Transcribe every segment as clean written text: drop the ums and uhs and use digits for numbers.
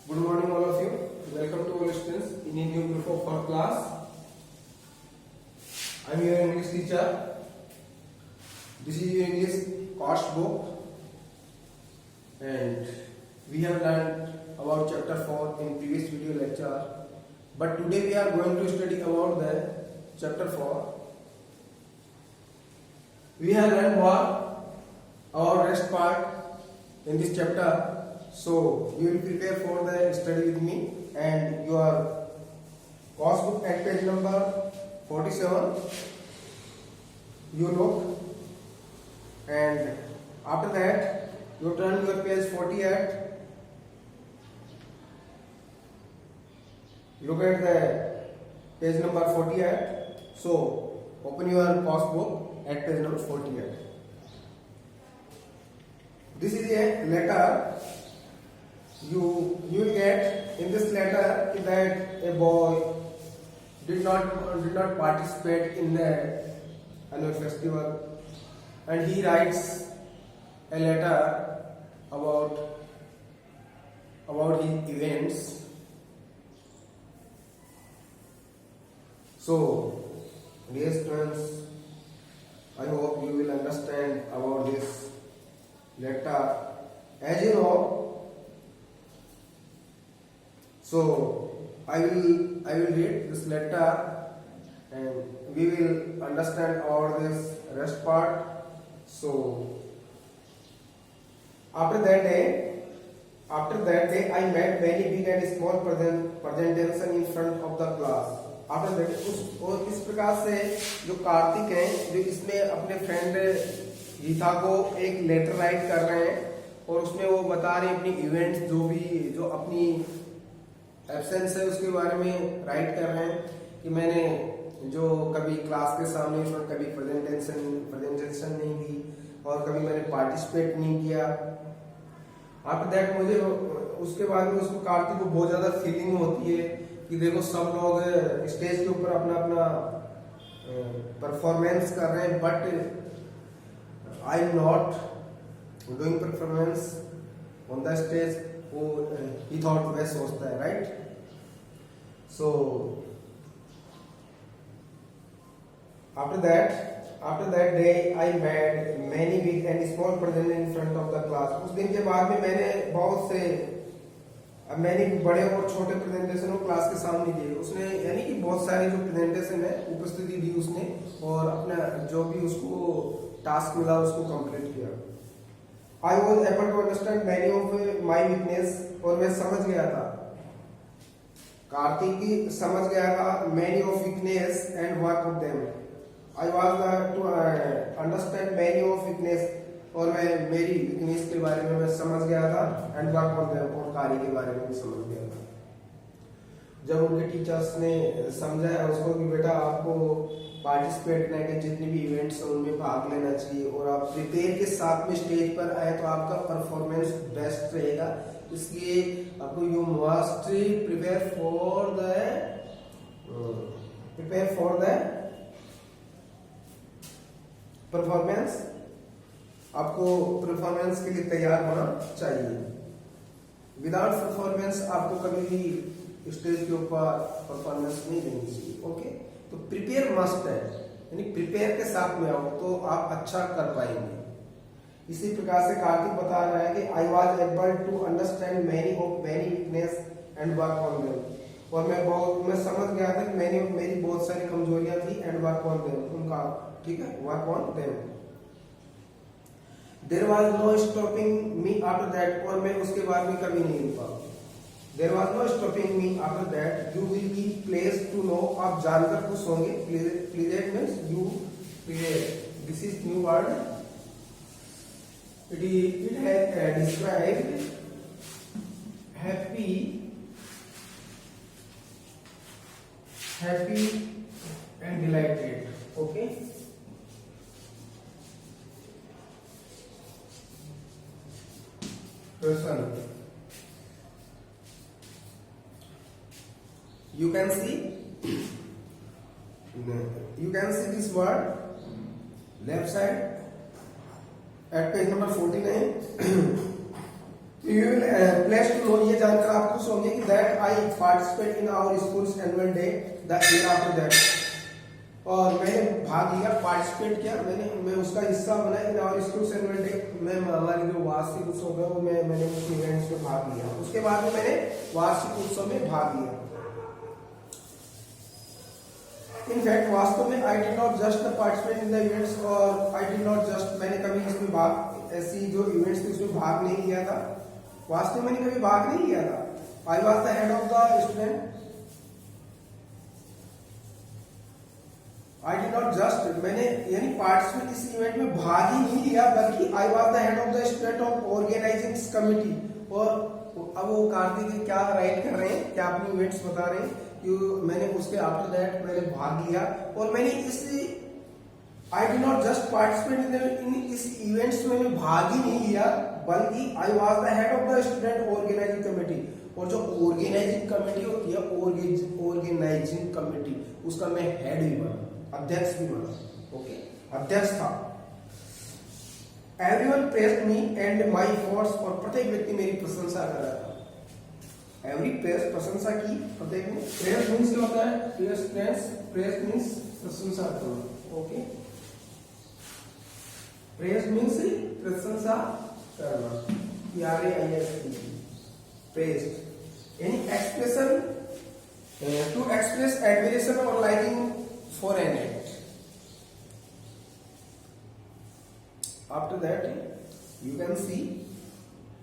Good morning, all of you. Welcome to all students in a new group of our class. I am your English teacher. This is your English cost book, and we have learned about chapter 4 in previous video lecture. But today we are going to study about the chapter 4. We have learned more our rest part in this chapter. So you will prepare for the study with me, and your course book at page number 47 you look, and after that you turn your page 48. Look at the page number 48. So open your course book at page number 48. This is a letter. You will get in this letter that a boy did not participate in the annual festival, and he writes a letter about his events. So, dear students, I hope you will understand about this letter. As you know, so I will read this letter, and we will understand about this rest part. So after that day I made many big and small presentation in front of the class. After that और इस प्रकार से जो कार्तिक है, जो इसमें अपने friend Gita को एक लेटर राइट कर रहे हैं, और उसमें वो बता रहे हैं अपनी इवेंट्स जो अपनी एब्सेंस है उसके बारे में राइट कर रहे हैं कि मैंने जो कभी क्लास के सामने कभी प्रेजेंटेशन नहीं दी और कभी मैंने पार्टिसिपेट नहीं किया। आफ्टर दैट मुझे उसके बाद में उसको कार्तिक को बहुत ज्यादा फीलिंग होती है कि देखो सब लोग स्टेज के ऊपर अपना अपना परफॉर्मेंस कर रहे हैं, but I am not doing performance on the stage. वो ही थॉट वह सोचता है, right. So after that day I made many big and small presentation in front of the class. उस दिन के बाद में मैंने बहुत से मैंने बड़े और छोटे प्रेजेंटेशन क्लास के सामने दिए। उसने यानी कि बहुत सारे जो प्रेजेंटेशन है उपस्थिति दी उसने, और अपना जो भी उसको टास्क मिला उसको कंप्लीट किया। I was able to understand many of my weakness, और मैं समझ गया था, कार्तिक की समझ गया था many of weakness and work of them. I was to understand many of weakness, और मैं मेरी weakness के बारे में मैं समझ गया था, and work of them, और कार्य के बारे में भी समझ गया था। जब उनके टीचर्स ने समझाया उसको कि बेटा आपको पार्टिसिपेट करने के जितने भी इवेंट्स हैं उनमें भाग लेना चाहिए, और आप प्रिपेयर के साथ में स्टेज पर आए तो आपका परफॉर्मेंस बेस्ट रहेगा, इसलिए आपको you must prepare for the performance. आपको परफॉर्मेंस के लिए तैयार होना चाहिए। विदाउट परफॉर्मेंस आपको कभी भी स्टेज के ऊपर परफॉर्मेंस नहीं देनी चाहिए। ओके, तो प्रिपेयर मस्ट है, यानी प्रिपेयर के साथ में आओ तो आप अच्छा कर पाएंगे। इसी प्रकार से कार्तिक बता रहा है कि I was able to understand many weakness and work on them, और मैं समझ गया था कि मेरी बहुत सारी कमजोरियां थी, एंड वर्क ऑन देम, उनका ठीक है, work on them. There was no stopping me after that, और मैं उसके बाद में कभी नहीं रुका। There was no stopping me after that. You will be pleased to know, आप जानकर खुश होंगे। Pleased means you pleased. This is new word. It has described happy and delighted. Okay. Person. You can see this word left side at page number 49. You will glad to know, ये जानकर आप खुश होंगे कि that I participate in our school's annual day the year after that, और मैंने भाग लिया, पार्टिसिपेट किया, मैं उसका हिस्सा बना in our school's annual day, मैं हमारी जो वार्षिक उत्सव है वो मैंने उस इवेंट्स में भाग लिया। उसके बाद में मैंने वार्षिक उत्सव में भाग लिया। इनफैक्ट वास्तव में आई did not just participate in the events, और आई डिड नॉट जस्ट, मैंने कभी इसमें भाग, ऐसी जो इवेंट्स थी उसमें भाग नहीं लिया था, वास्तव में मैंने कभी भाग नहीं लिया था। आई was the head of the student, I did not just, मैंने यानी पार्टिसिपेट इस इवेंट में भाग ही नहीं लिया, बल्कि I was the head of the student of organising committee. और अब वो कार्तिक क्या राइट कर रहे हैं, क्या अपनी इवेंट्स बता रहे हैं कि मैंने उसके आफ्टर दैट मैंने भाग लिया, और मैंने इस I did not just participate in इस इवेंट्स में मैं भाग ही नहीं लिया, बल्कि I was the head of the student organising committee, और जो ऑर्गेनाइजिंग कमेटी होती है, ऑर्गेनाइजिंग कमेटी, उसका मैं हेड भी बना, अध्यक्ष भी बना। ओके, अध्यक्ष था। Everyone praised me and my efforts, और प्रत्येक व्यक्ति मेरी प्रशंसा कर रहा था। एवरी प्रेज, प्रशंसा की, प्रत्येक ने, प्रेज मींस क्या होता है, प्रेज मींस प्रशंसा करना। ओके, प्रेज मींस प्रशंसा करना, प्रेज यानी एक्सप्रेशन, टू एक्सप्रेस एडमिरेशन और liking for an act. After that you can see,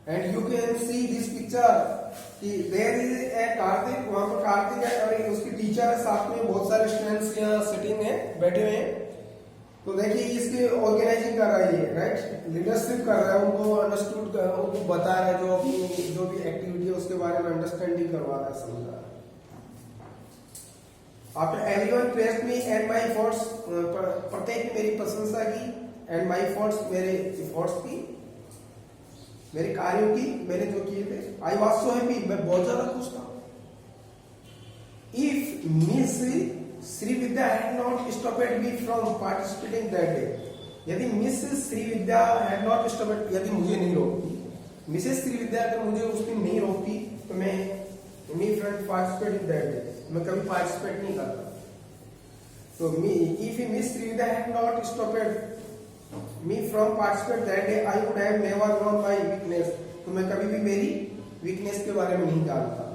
and you can see this picture कि there is a कार्तिक, वहां पर कार्तिक है और उसकी टीचर है, साथ में बहुत सारे स्टूडेंट्स यहाँ सिटिंग है, बैठे हुए हैं। तो देखिए इसके ऑर्गेनाइजिंग कर रहा है ये, राइट, लीडरशिप कर रहा है, उनको अंडरस्टूड कर, उनको बता रहा है, जो अपनी जो भी एक्टिविटी है उसके बारे में अंडरस्टैंडिंग करवा रहा है, समझा रहा है। After everyone praised me and my efforts, प्रत्येक ने मेरी प्रशंसा की, एंड माय एफर्ट्स, मेरे एफर्ट्स की, मेरे कार्यों की, मैंने जो किए थे। आई वाज सो हैप्पी, मैं बहुत ज्यादा खुश था। If Miss Shri Vidya had not stopped me from participating that day, यदि Miss Shri Vidya had not stopped, यदि मुझे नहीं रोकती, मिसेस श्री विद्या अगर मुझे उस दिन नहीं रोकती, तो मैं पार्टिसिपेट इन दैट डे, मैं कभी पार्टिसिपेट नहीं करता। तो if Miss Shri Vidya had not stopped me from participate that day, I would have never known my weakness, तो मैं कभी भी मेरी वीकनेस के बारे में नहीं जानता।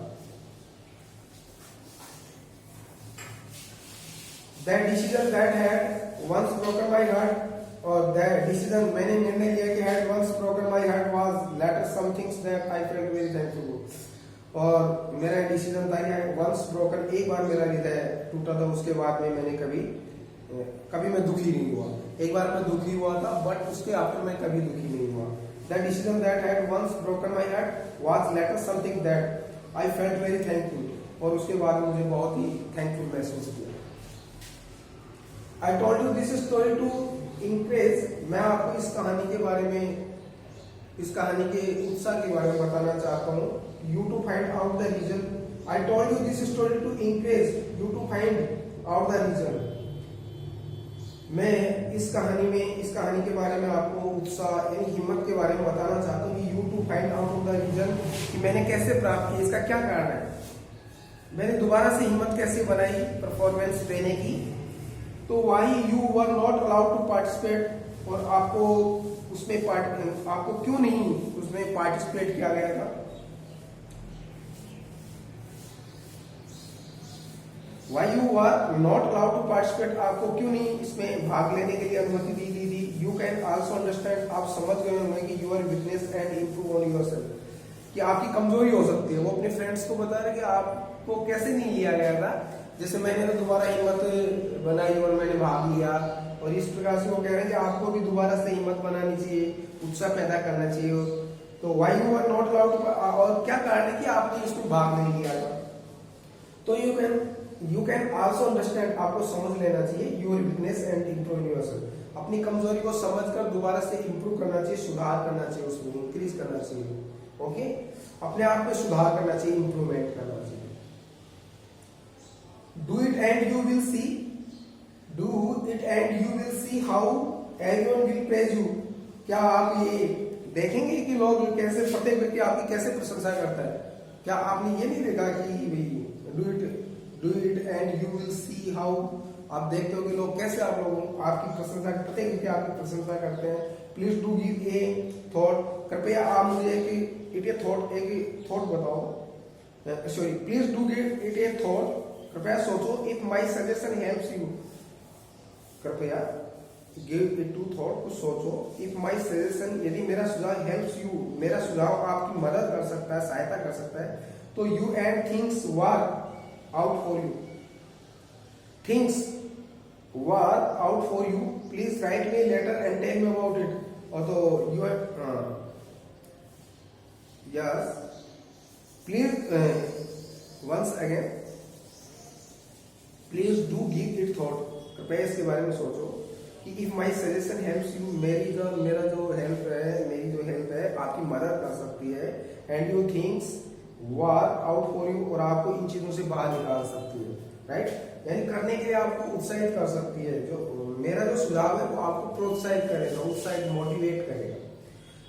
That decision that had once broken my heart, और that decision, मैंने निर्णय लिया कि had once broken my heart, was later some things that I felt very thankful for, और मेरा डिसीजन था कि once broken, एक बार मेरा हृदय टूटा था, उसके बाद में मैंने कभी मैं दुखी नहीं हुआ। एक बार मैं दुखी हुआ था, बट उसके आफ्टर मैं कभी दुखी नहीं हुआ। The decision that had once broken my heart was later something that I felt very thankful, और उसके बाद मुझे बहुत ही थैंकफुल महसूस किया। I told you this story to encourage, मैं आपको इस कहानी के बारे में, इस कहानी के उत्साह के बारे में बताना चाहता हूँ। You to find out the reason, I told you this story to encourage you to find out the reason. मैं इस कहानी के बारे में आपको उत्साह यानी हिम्मत के बारे में बताना चाहता हूँ कि you to find out the reason, कि मैंने कैसे प्राप्त किया, इसका क्या कारण है, मैंने दोबारा से हिम्मत कैसे बनाई परफॉर्मेंस देने की। तो why you were not allowed to participate, और आपको उसमें आपको क्यों नहीं उसमें पार्टिसिपेट किया गया था। Why you are not allowed to participate, आपको क्यों नहीं इसमें भाग लेने के लिए अनुमति दी गई थी। You can also understand, आप समझ गए होंगे कि your weakness and improve on yourself, कि आपकी कमजोरी हो सकती है। वो अपने फ्रेंड्स को बता रहे कि आपको कैसे नहीं लिया गया था, जैसे मैंने तो दोबारा हिम्मत बनाई और मैंने भाग लिया, और इस प्रकार से वो कह रहे हैं कि आपको भी दोबारा से हिम्मत बनानी चाहिए, उत्साह पैदा करना चाहिए। तो why you are not allowed to, और क्या कारण है कि आपने इसमें भाग नहीं लिया था। तो यू कैन आल्सो अंडरस्टैंड, आपको समझ लेना चाहिए your weakness and improve yourself, अपनी कमजोरी को समझकर दोबारा से इम्प्रूव करना चाहिए, सुधार करना चाहिए, उसमें इंक्रीज करना चाहिए। ओके, अपने आप में सुधार करना चाहिए, इंप्रूवमेंट करना चाहिए। Do it and you will see, do it and you will see how everyone will praise you, क्या आप ये देखेंगे कि लोग कैसे, प्रत्येक व्यक्ति आपकी कैसे प्रशंसा करता है। क्या आपने ये नहीं देखा कि भाई do it and you will see how, आप देखते हो कि लोग कैसे आप लोगों आपकी प्रशंसा, प्रत्येक व्यक्ति आपकी प्रशंसा करते हैं। Please do give a thought, कृपया आप मुझे एक थॉट बताओ, sorry please do give it A thought, कृपया सोचो। If my suggestion helps you, कृपया गिव इट टू थॉट, कुछ सोचो। इफ माई सजेशन, यदि मेरा सुझाव हेल्प्स यू, मेरा सुझाव आपकी मदद कर सकता है, सहायता कर सकता है, तो you and things work out for you, things work out for you, please write me letter and tell me about it. और तो you yes please once again please do give it thought, कृपया इसके बारे में सोचो कि if my suggestion helps you, मेरा जो हेल्प है आपकी मदद कर सकती है, and you things work out for you, और आपको इन चीजों से बाहर निकाल सकती है, राइट, यानी करने के लिए आपको उत्साहित कर सकती है। जो मेरा जो सुझाव है वो आपको प्रोत्साहित करेगा, उत्साहित मोटिवेट करेगा।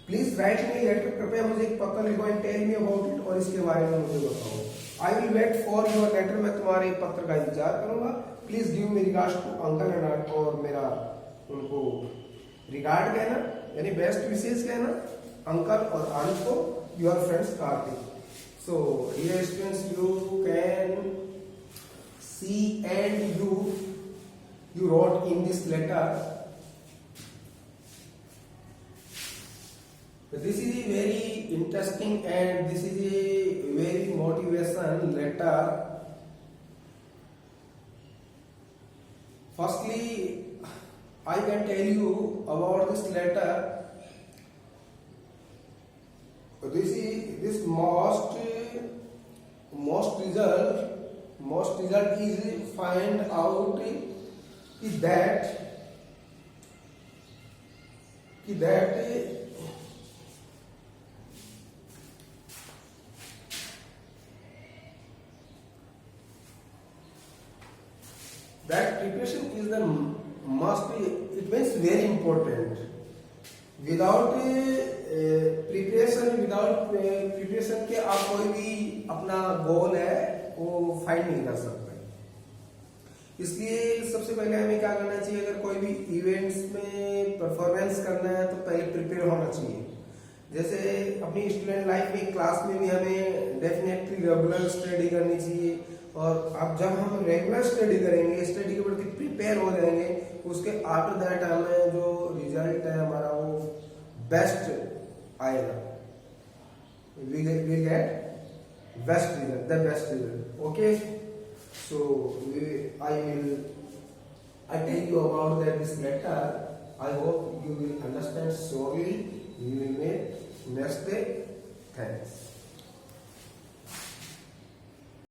प्लीज राइट मी लेटर, कृपया मुझे एक पत्र लिखो, and tell me about it, और इसके बारे में मुझे बताओ। I will wait for your letter, मैं तुम्हारे पत्र का इंतजार करूंगा। Please give me regards to uncle and aunt, और मेरा उनको रिगार्ड कहना, यानी बेस्ट विशेष कहना अंकल और आंट को, your friends Karthik. So dear students, you can see and you wrote in this letter. This is a very interesting and this is a very motivation letter. Firstly, I can tell you about this letter. This most result is find out is that preparation is the must, it means very important. Without preparation के आप कोई भी अपना गोल है वो find नहीं कर सकते। इसलिए सबसे पहले हमें क्या करना चाहिए, अगर कोई भी इवेंट्स में परफॉर्मेंस करना है तो पहले प्रिपेयर होना चाहिए। जैसे अपनी स्टूडेंट लाइफ में क्लास में भी हमें डेफिनेटली रेगुलर स्टडी करनी चाहिए, और अब जब हम रेगुलर स्टडी करेंगे, स्टडी के प्रति प्रिपेयर हो जाएंगे, उसके आफ्टर दैट हमें जो रिजल्ट है हमारा वो बेस्ट आएगा, we get best result, the best result. Okay, so I tell you about that this letter. I hope you will understand slowly. You will make next day. Thanks.